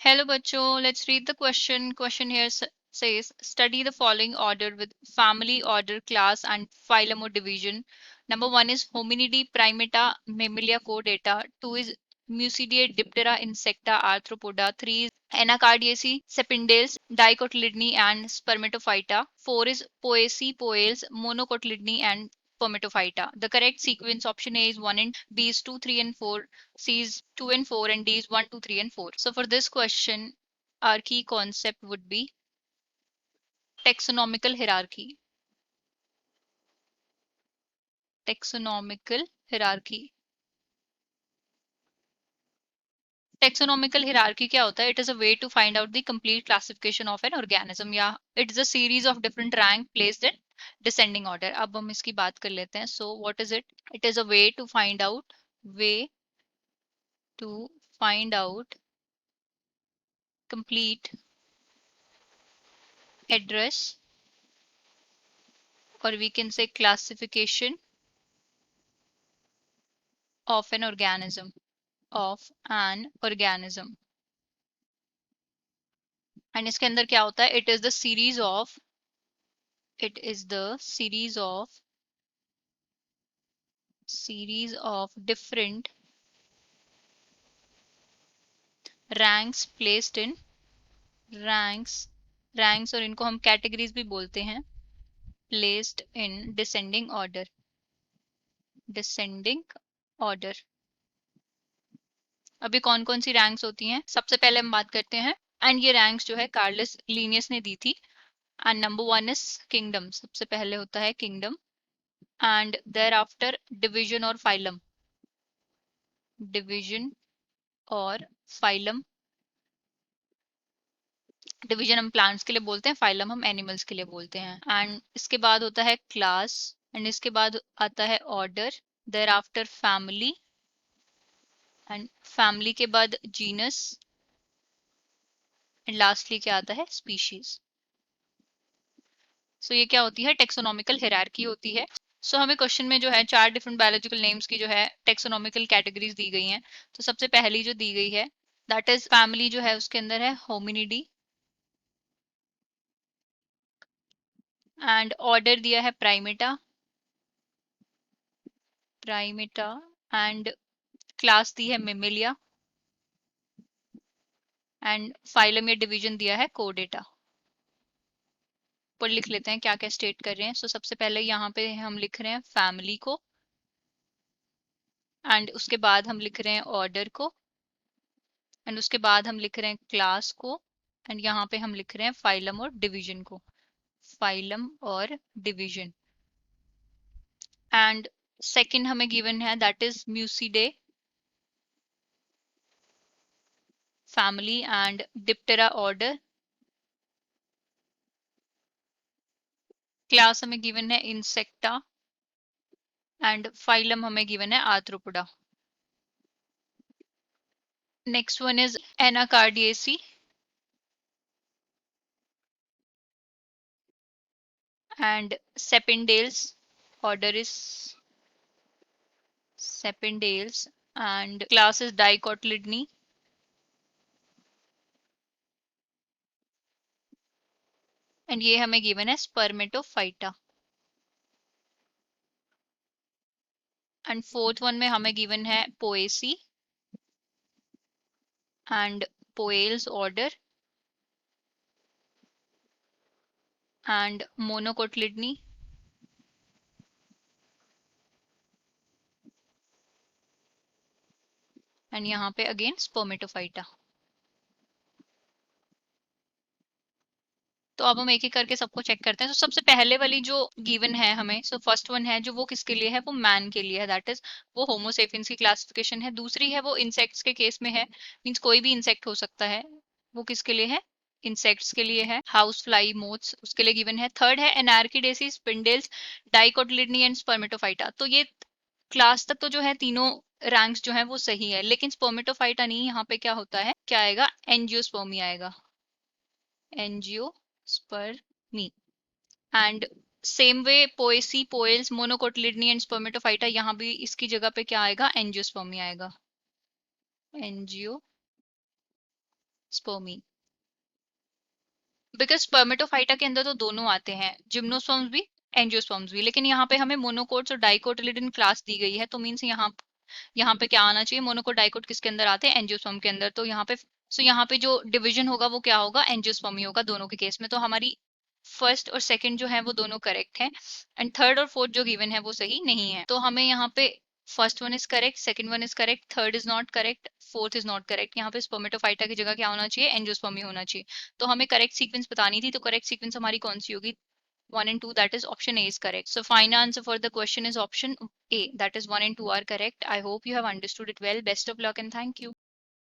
Hello बच्चों, let's read the question. Question here says, study the following order with family, order, class and phylum or division. Number one is Hominidae, Primata, Mammalia, Chordata. Two is Mucidae, Diptera, Insecta, Arthropoda. Three is Anacardiaceae, Sepindales, Dicotyledone and Spermatophyta. Four is Poaceae, Poales, Monocotyledone and Spermatophyta. The correct sequence option A is 1 and B is 2, 3 and 4. C is 2 and 4 and D is 1, 2, 3 and 4. So for this question, our key concept would be taxonomical hierarchy. Taxonomical hierarchy. Taxonomical hierarchy क्या होता है? It is a way to find out the complete classification of an organism. या it is a series of different rank placed in descending order. अब हम इसकी बात कर लेते हैं. So what is it? It is a way to find out complete address, or we can say classification of an organism. And इसके अंदर क्या होता है? It is the series of different ranks placed in ranks और इनको हम categories भी बोलते हैं, प्लेस्ड इन डिसेंडिंग ऑर्डर. अभी कौन कौन सी रैंक्स होती हैं? सबसे पहले हम बात करते हैं, एंड ये रैंक्स जो है कार्लस लीनियस ने दी थी. And number one is kingdom. सबसे पहले होता है kingdom, and there after division और फाइलम. डिविजन हम प्लांट्स के लिए बोलते हैं, फाइलम हम एनिमल्स के लिए बोलते हैं. एंड इसके बाद होता है क्लास, एंड इसके बाद आता है order, there after family, and family के बाद जीनस, एंड लास्टली क्या आता है? स्पीशीज. सो ये क्या होती है? टेक्सोनॉमिकल हायरार्की होती है. सो हमें क्वेश्चन में जो है 4 डिफरेंट बायोलॉजिकल नेम्स की जो है टेक्सोनॉमिकल कैटेगरीज दी गई हैं. तो सबसे पहली जो दी गई है दैट इज फैमिली, जो है उसके अंदर है होमिनिडी, एंड ऑर्डर दिया है प्राइमेटा, एंड क्लास दी है मेमेलिया, एंड फाइलम या डिवीजन दिया है कोडेटा. पर लिख लेते हैं क्या क्या स्टेट कर रहे हैं. सो सबसे पहले यहाँ पे हम लिख रहे हैं फैमिली को, एंड उसके बाद हम लिख रहे हैं ऑर्डर को, एंड उसके बाद हम लिख रहे हैं क्लास को, एंड यहाँ पे हम लिख रहे हैं फाइलम और डिवीजन को. एंड सेकंड हमें गिवन है that is Muscidae family and Diptera order. Class हमें गिवन है इंसेक्टा, एंड फाइलम हमें गिवन है Arthropoda. Next one is Anacardiaceae, and Sepindales. Order is Sepindales, and class is Dicotyledone. And ये हमें given है Spermatophyta. And fourth one में हमें given है Poaceae and Poales order and Monocotyledone. And यहाँ पे again Spermatophyta. तो अब हम एक एक करके सबको चेक करते हैं. तो सबसे पहले वाली जो गिवन है हमें, सो फर्स्ट वन है जो वो किसके लिए है? वो मैन के लिए है, दैट इज वो होमो सेपियंस की क्लासिफिकेशन है. दूसरी है वो इंसेक्ट्स के केस में है, मींस कोई भी इंसेक्ट हो सकता है. वो किसके लिए है? इंसेक्ट्स के लिए है. हाउस फ्लाई, मोथ्स, उसके लिए गिवन है. थर्ड है एनार्किडेसी, स्पिंडल्स, डाइकोटिलिडनी एंड स्पर्मेटोफाइटा. तो ये क्लास तक तो जो है तीनों रैंक्स जो है वो सही है, लेकिन स्पर्मेटोफाइटा नहीं. यहाँ पे क्या होता है? क्या आएगा? एंजियोस्पर्मी आएगा, angiospermae. And same way Poaceae, Poales, Monocotyledonae and Spermatophyta, यहाँ भी इसकी जगह पे क्या आएगा? एंजियोस्पर्मी आएगा, एंजियोस्पर्मी. स्पर्मी। बिकॉज स्पर्मेटोफाइटा के अंदर तो दोनों आते हैं, जिम्नोस्पर्म्स भी एंजियोस्पर्म्स भी, लेकिन यहाँ पे हमें मोनोकोट्स और डाइकोटिलिडन क्लास दी गई है, तो मीन्स यहाँ पे क्या आना चाहिए, मोनोकोट डाइकोट किसके अंदर आते हैं, एंजियोस्पर्म के अंदर। तो यहाँ पे जो डिवीजन होगा वो क्या होगा, एंजियोस्पर्म ही होगा दोनों के केस में। तो हमारी फर्स्ट और सेकंड जो है वो दोनों करेक्ट है, एंड थर्ड और फोर्थ जो गिवन है वो सही नहीं है। तो हमें यहाँ पे first one is correct, second one is correct, third is not correct, fourth is not correct. यहाँ पे स्पर्मेटोफाइटा की जगह क्या होना चाहिए, एंजियोस्पर्म ही होना चाहिए। तो हमें करेक्ट सीक्वेंस बतानी थी, तो करेक्ट सीक्वेंस हमारी कौन सी होगी, 1 and 2, that is option A is correct. So final answer for the question is option A, that is 1 and 2 are correct. I hope you have understood it well. Best of luck and thank you.